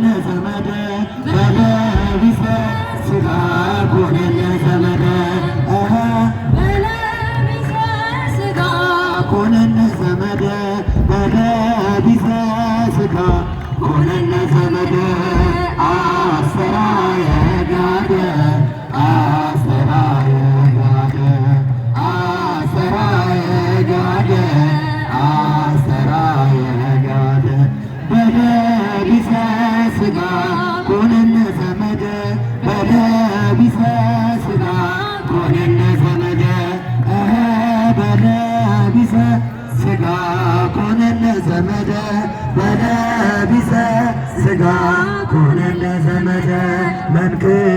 ኮነነ ዘመደ በለቢሰ ሥጋ ኮነነ ዘመደ በለቢሰ ሥጋ ኮነነ ዘመደ በለቢሰ ሥጋ ኮነነ ዘመደ አሰራየ ጋደ አሰራየ ጋደ አሰራየ ጋደ አሰራየ ጋደ በለቢሰ ሥጋ ኮነነ ዘመደ በለቢሰ ሥጋ ኮነነ ዘመደ በለቢሰ ሥጋ ኮነነ ዘመደ በለቢሰ ሥጋ ኮነነ ዘመደ መንክር